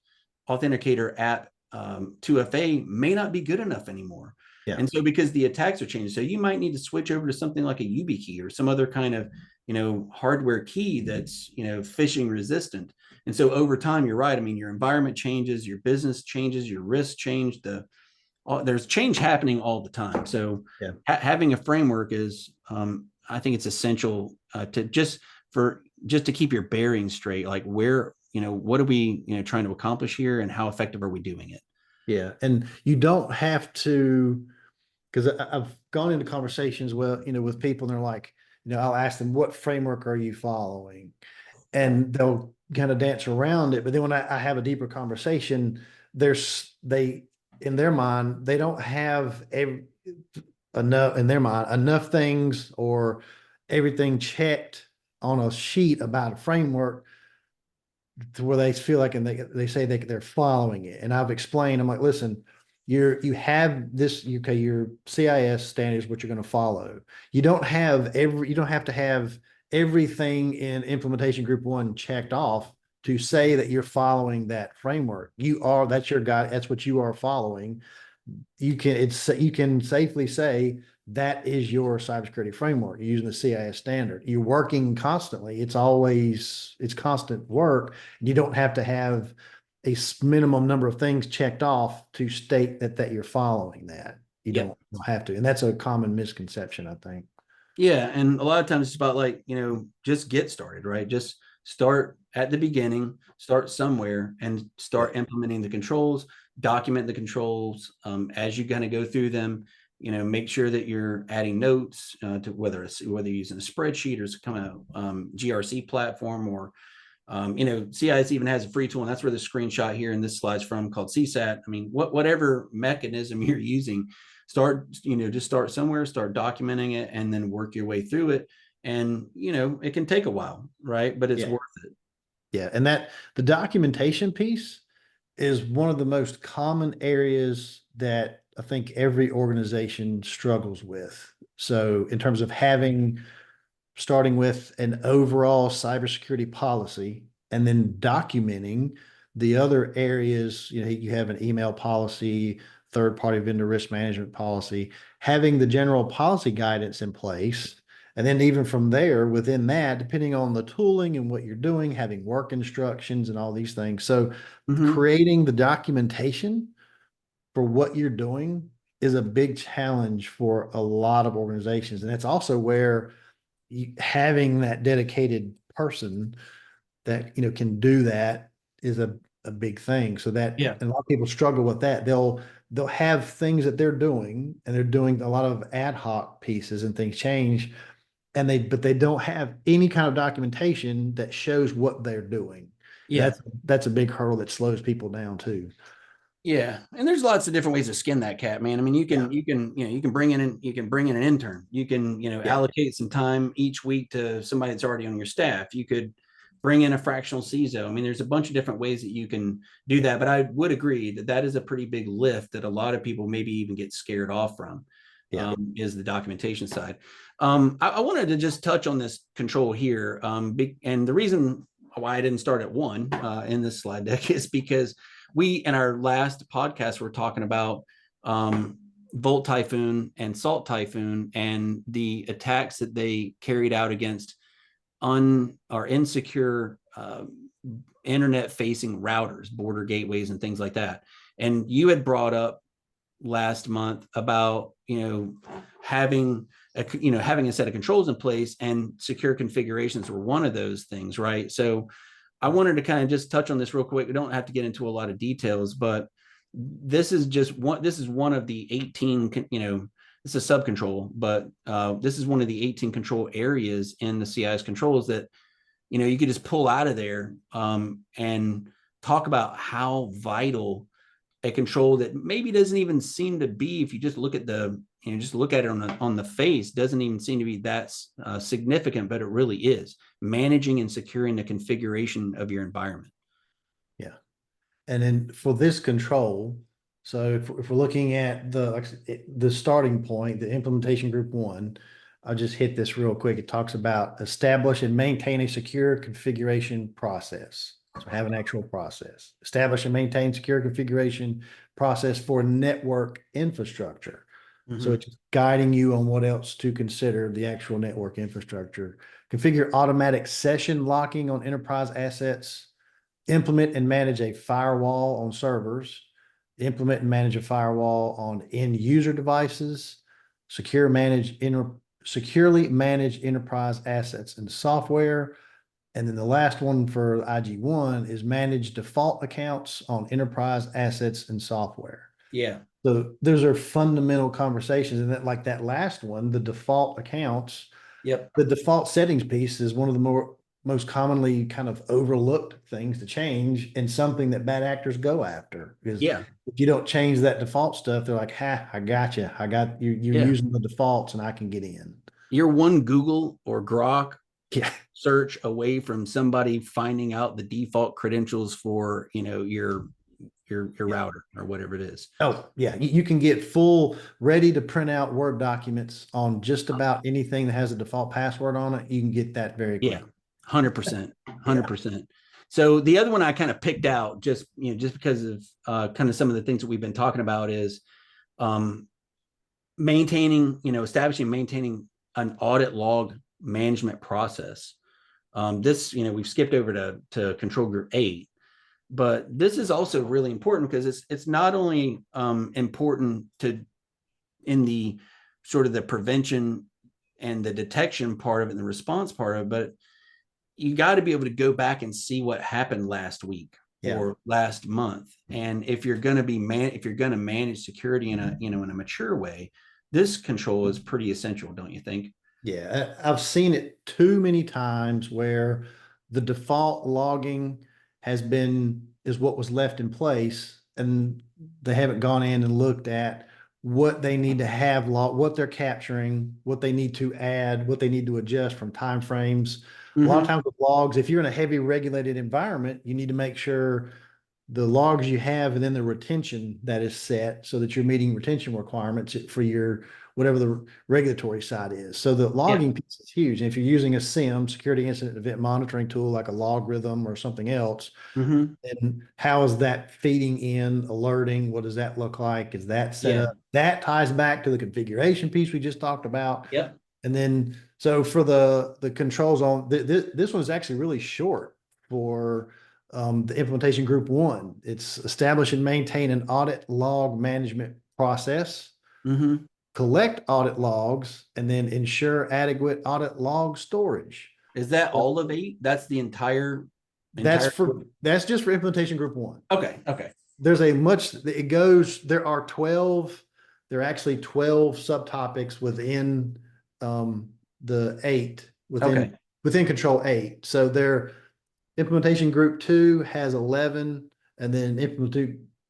[SPEAKER 1] 2FA may not be good enough anymore.
[SPEAKER 2] Yeah.
[SPEAKER 1] And so, because the attacks are changing, so you might need to switch over to something like a YubiKey or some other kind of, hardware key that's, phishing resistant. And so over time, you're right. I mean, your environment changes, your business changes, your risks change. There's change happening all the time. So
[SPEAKER 2] Yeah.
[SPEAKER 1] having a framework is, I think it's essential, to just to keep your bearings straight. Like, where, what are we, trying to accomplish here, and how effective are we doing it?
[SPEAKER 2] Yeah. And you don't have to, because I've gone into conversations with people and they're like, I'll ask them, what framework are you following? And they'll kind of dance around it. But then when I have a deeper conversation, in their mind, they don't have enough in their mind, enough things or everything checked on a sheet about a framework to where they feel like, and they say they're following it. And I've explained, I'm like, listen, you have this, okay, your CIS standards, what you're going to follow. You don't have to have everything in implementation group 1 checked off to say that you're following that framework. That's your guide. That's what you are following. You can safely say that is your cybersecurity framework. You're using the CIS standard. You're working constantly. It's constant work. You don't have to have a minimum number of things checked off to state that you're following that. You
[SPEAKER 1] Yep.
[SPEAKER 2] don't have to. And that's a common misconception, I think.
[SPEAKER 1] Yeah, and a lot of times it's about, like, just get started, right? Just start at the beginning, start somewhere, and
[SPEAKER 2] Yeah.
[SPEAKER 1] start implementing the controls, document the controls, as you kind of go through them. Make sure that you're adding notes, to whether you're using a spreadsheet or some kind of, GRC platform, or, CIS even has a free tool, and that's where the screenshot here in this slide's from, called CSAT. I mean, whatever mechanism you're using, just start somewhere, start documenting it, and then work your way through it. And, it can take a while, right? But it's
[SPEAKER 2] Yeah.
[SPEAKER 1] worth it.
[SPEAKER 2] Yeah. And the documentation piece is one of the most common areas that I think every organization struggles with. So in terms of starting with an overall cybersecurity policy and then documenting the other areas, you have an email policy, third-party vendor risk management policy, having the general policy guidance in place. And then even from there, within that, depending on the tooling and what you're doing, having work instructions and all these things. So
[SPEAKER 1] Mhm.
[SPEAKER 2] creating the documentation for what you're doing is a big challenge for a lot of organizations. And that's also where having that dedicated person that, can do that is a big thing. So that,
[SPEAKER 1] Yeah.
[SPEAKER 2] and a lot of people struggle with that. They'll have things that they're doing, and they're doing a lot of ad hoc pieces, and things change, but they don't have any kind of documentation that shows what they're doing. And
[SPEAKER 1] Yeah.
[SPEAKER 2] that's a big hurdle that slows people down too.
[SPEAKER 1] Yeah, and there's lots of different ways to skin that cat, man. I mean,
[SPEAKER 2] Yeah.
[SPEAKER 1] you can bring in an intern. You can,
[SPEAKER 2] Yeah.
[SPEAKER 1] allocate some time each week to somebody that's already on your staff. You could bring in a fractional CISO. I mean, there's a bunch of different ways that you can do that. But I would agree that that is a pretty big lift that a lot of people maybe even get scared off from.
[SPEAKER 2] Yeah.
[SPEAKER 1] Is the documentation side. I wanted to just touch on this control here. And the reason why I didn't start at one in this slide deck is because we, in our last podcast, were talking about Volt Typhoon and Salt Typhoon and the attacks that they carried out against insecure internet facing routers, border gateways, and things like that. And you had brought up last month about having a set of controls in place, and secure configurations were one of those things, right? So I wanted to kind of just touch on this real quick. We don't have to get into a lot of details, but this is one of the 18, it's a sub control, but this is one of the 18 control areas in the CIS controls that, you could just pull out of there and talk about how vital a control that maybe doesn't even seem to be, if you just look at it on the face, doesn't even seem to be that significant, but it really is managing and securing the configuration of your environment.
[SPEAKER 2] Yeah. And then for this control, so if we're looking at the starting point, the implementation group 1, I'll just hit this real quick. It talks about establish and maintain a secure configuration process. So have an actual process. Establish and maintain secure configuration process for network infrastructure. Mm-hmm. So it's guiding you on what else to consider the actual network infrastructure. Configure automatic session locking on enterprise assets. Implement and manage a firewall on servers. Implement and manage a firewall on end user devices. Securely manage enterprise assets and software. And then the last one for IG1 is manage default accounts on enterprise assets and software.
[SPEAKER 1] Yeah.
[SPEAKER 2] So those are fundamental conversations. And that last one, the default accounts.
[SPEAKER 1] Yep.
[SPEAKER 2] The default settings piece is one of the most commonly kind of overlooked things to change, and something that bad actors go after. Because if you don't change that default stuff, they're like, I got you. I got you. You're using the defaults and I can get in. You're
[SPEAKER 1] one Google or Grok search away from somebody finding out the default credentials for, your router or whatever it is.
[SPEAKER 2] Oh yeah. You can get full ready to print out Word documents on just about anything that has a default password on it. You can get that very quickly.
[SPEAKER 1] 100%. So the other one I kind of picked out just because of kind of some of the things that we've been talking about is establishing and maintaining an audit log management process. This, we've skipped over to control group 8, but this is also really important because it's not only important in the sort of the prevention and the detection part of it and the response part of it, but you got to be able to go back and see what happened last week or last month. And if you're going to manage security in a mature way, this control is pretty essential, don't you think?
[SPEAKER 2] Yeah, I've seen it too many times where the default logging is what was left in place, and they haven't gone in and looked at what they need to have what they're capturing, what they need to add, what they need to adjust from timeframes. A lot of times with logs, if you're in a heavy regulated environment, you need to make sure the logs you have and then the retention that is set so that you're meeting retention requirements for your whatever the regulatory side is. So the logging piece is huge. And if you're using a SIEM, security incident event monitoring tool, like a logarithm or something else, and how is that feeding in, alerting? What does that look like? Is that set up? That ties back to the configuration piece we just talked about.
[SPEAKER 1] Yep.
[SPEAKER 2] And then, so for the controls on this one's actually really short for the implementation group 1. It's establish and maintain an audit log management process, collect audit logs, and then ensure adequate audit log storage.
[SPEAKER 1] Is that all of 8? That's the entire Entire.
[SPEAKER 2] That's just for implementation group one.
[SPEAKER 1] Okay. Okay.
[SPEAKER 2] There are 12, there are actually 12 subtopics within the eight,
[SPEAKER 1] Okay.
[SPEAKER 2] within control eight. So their implementation group two has 11, and then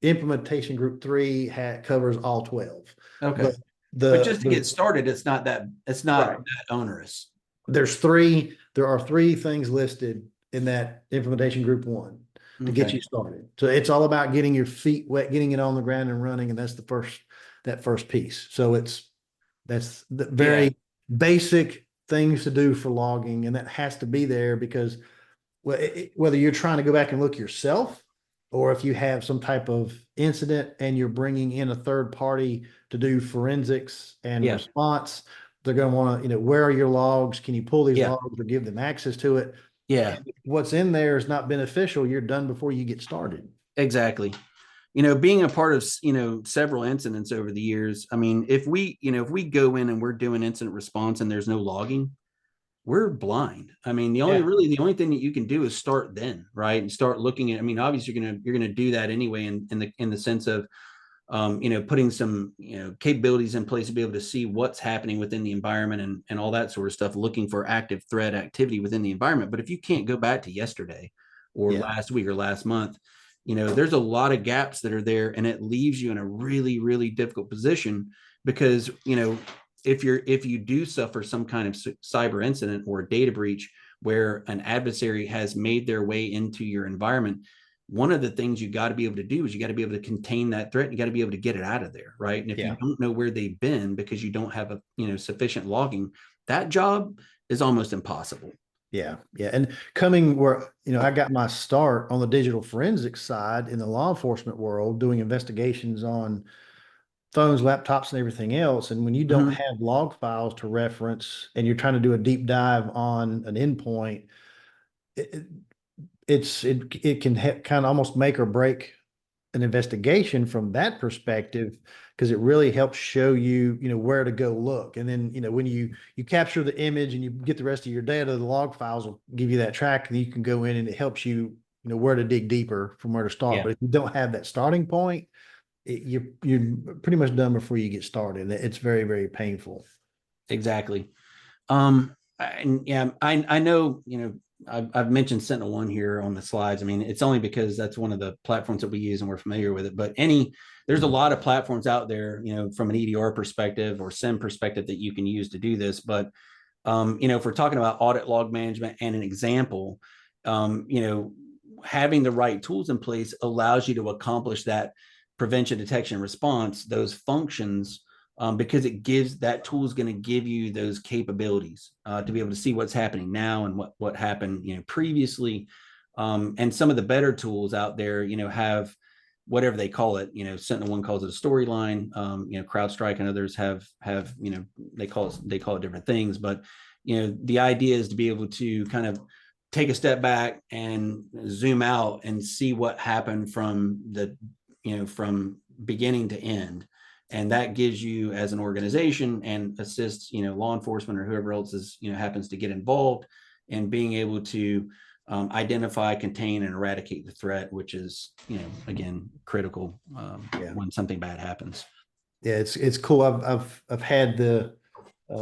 [SPEAKER 2] implementation group three covers all 12.
[SPEAKER 1] Okay.
[SPEAKER 2] But
[SPEAKER 1] But just to get started, it's not
[SPEAKER 2] right.
[SPEAKER 1] that onerous.
[SPEAKER 2] There are three things listed in that implementation group one to get
[SPEAKER 1] Okay.
[SPEAKER 2] you started. So it's all about getting your feet wet, getting it on the ground and running. And that's that first piece. So that's the very basic things to do for logging. And that has to be there because whether you're trying to go back and look yourself, or if you have some type of incident and you're bringing in a third party to do forensics and response, they're going to want to, where are your logs? Can you pull these logs or give them access to it?
[SPEAKER 1] Yeah.
[SPEAKER 2] And if what's in there is not beneficial, you're done before you get started.
[SPEAKER 1] Exactly. Being a part of, several incidents over the years, I mean, if we go in and we're doing incident response and there's no logging, we're blind. I mean, the only thing that you can do is start then, right? And start looking at, I mean, obviously you're going to do that anyway in the sense of, putting some, capabilities in place to be able to see what's happening within the environment and all that sort of stuff, looking for active threat activity within the environment. But if you can't go back to yesterday or last week or last month, there's a lot of gaps that are there, and it leaves you in a really, really difficult position because, if you do suffer some kind of cyber incident or a data breach where an adversary has made their way into your environment, one of the things you got to be able to do is you got to be able to contain that threat. You got to be able to get it out of there, right? And if you don't know where they've been because you don't have sufficient logging, that job is almost impossible.
[SPEAKER 2] Yeah. And coming where, I got my start on the digital forensics side in the law enforcement world, doing investigations on phones, laptops, and everything else. And when you don't have log files to reference and you're trying to do a deep dive on an endpoint, it can kind of almost make or break an investigation from that perspective, because it really helps show you, where to go look. And then, when you capture the image and you get the rest of your data, the log files will give you that track, and you can go in and it helps you, where to dig deeper from where to start. But if you don't have that starting point, you're pretty much done before you get started. It's very, very painful.
[SPEAKER 1] Exactly. I know, I've mentioned SentinelOne here on the slides. I mean, it's only because that's one of the platforms that we use and we're familiar with it. But there's a lot of platforms out there, from an EDR perspective or SIEM perspective that you can use to do this. But, if we're talking about audit log management and an example, having the right tools in place allows you to accomplish that prevention, detection, and response, those functions, because that tool is going to give you those capabilities to be able to see what's happening now and what happened, previously. And some of the better tools out there, have whatever they call it. SentinelOne calls it a storyline. CrowdStrike and others have they call it different things. But the idea is to be able to kind of take a step back and zoom out and see what happened from from beginning to end. And that gives you, as an organization, and assists, law enforcement or whoever else is, happens to get involved, and being able to identify, contain, and eradicate the threat, which is, again, critical when something bad happens.
[SPEAKER 2] Yeah, it's cool. I've had the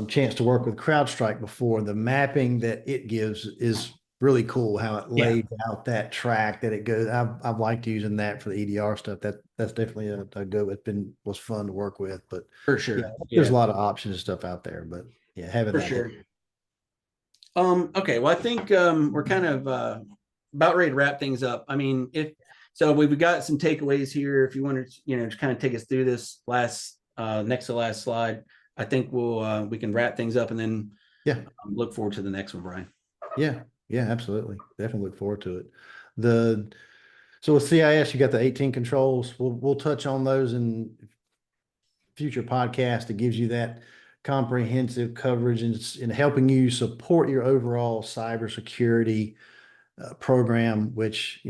[SPEAKER 2] chance to work with CrowdStrike before. The mapping that it gives is really cool, how it lays out that track that it goes. I've liked using that for the EDR stuff. That's definitely a good. Was fun to work with, but
[SPEAKER 1] for sure,
[SPEAKER 2] there's a lot of options and stuff out there. But having
[SPEAKER 1] for
[SPEAKER 2] that.
[SPEAKER 1] Sure. Okay, well, I think we're kind of about ready to wrap things up. I mean, we've got some takeaways here. If you want to, to kind of take us through this next to last slide, I think we can wrap things up and then look forward to the next one, Brian.
[SPEAKER 2] Yeah, absolutely. Definitely look forward to it. So with CIS, you got the 18 controls. We'll touch on those in future podcasts. It gives you that comprehensive coverage in helping you support your overall cybersecurity program, which,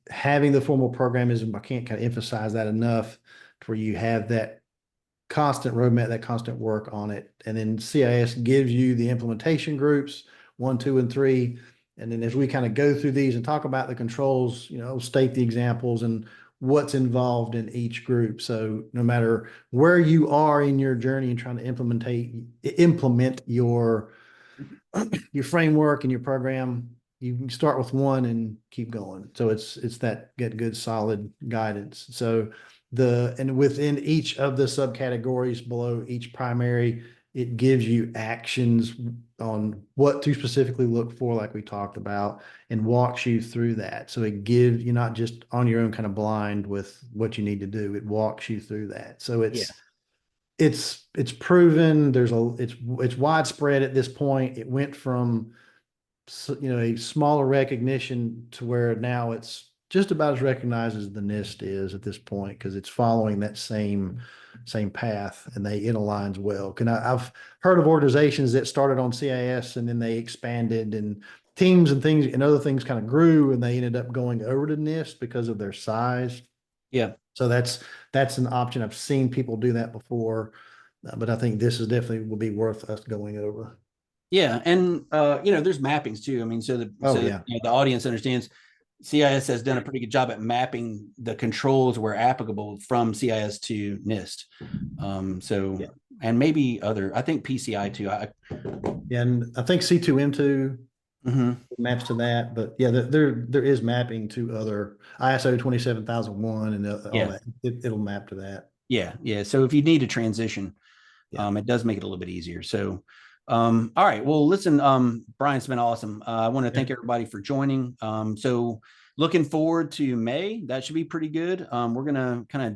[SPEAKER 2] having the formal program is, I can't kind of emphasize that enough, to where you have that constant roadmap, that constant work on it. And then CIS gives you the implementation groups 1, 2, and 3. And then as we kind of go through these and talk about the controls, state the examples and what's involved in each group. So no matter where you are in your journey and trying to implement your framework and your program, you can start with one and keep going. So it's that get good solid guidance. So and within each of the subcategories below each primary, it gives you actions on what to specifically look for, like we talked about, and walks you through that. So it gives you not just on your own kind of blind with what you need to do. It walks you through that. So it's proven. It's widespread at this point. It went from a smaller recognition to where now it's just about as recognized as the NIST is at this point, because it's following that same path, and it aligns well. I've heard of organizations that started on CIS and then they expanded, and teams and things and other things kind of grew, and they ended up going over to NIST because of their size.
[SPEAKER 1] Yeah.
[SPEAKER 2] So that's an option. I've seen people do that before, but I think this is definitely will be worth us going over.
[SPEAKER 1] Yeah, and there's mappings too. I mean, the audience understands CIS has done a pretty good job at mapping the controls where applicable from CIS to NIST. And maybe I think PCI too.
[SPEAKER 2] And I think C2M2 maps to that, but yeah, there is mapping to other ISO 27001 and all that. It'll map to that.
[SPEAKER 1] Yeah. So if you need to transition, it does make it a little bit easier. So, all right. Well, listen, Brian, it's been awesome. I want to thank everybody for joining. So looking forward to May. That should be pretty good. We're going to kind of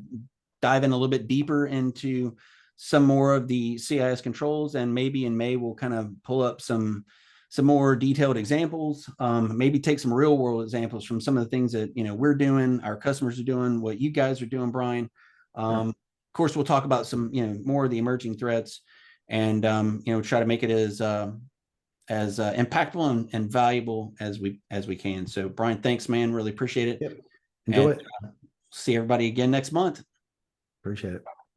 [SPEAKER 1] dive in a little bit deeper into some more of the CIS controls, and maybe in May we'll kind of pull up some more detailed examples, maybe take some real world examples from some of the things that, we're doing, our customers are doing, what you guys are doing, Brian. Of course, we'll talk about some, more of the emerging threats, and, try to make it as impactful and valuable as we can. So Brian, thanks, man. Really appreciate it.
[SPEAKER 2] Yep. Enjoy it.
[SPEAKER 1] See everybody again next month.
[SPEAKER 2] Appreciate it.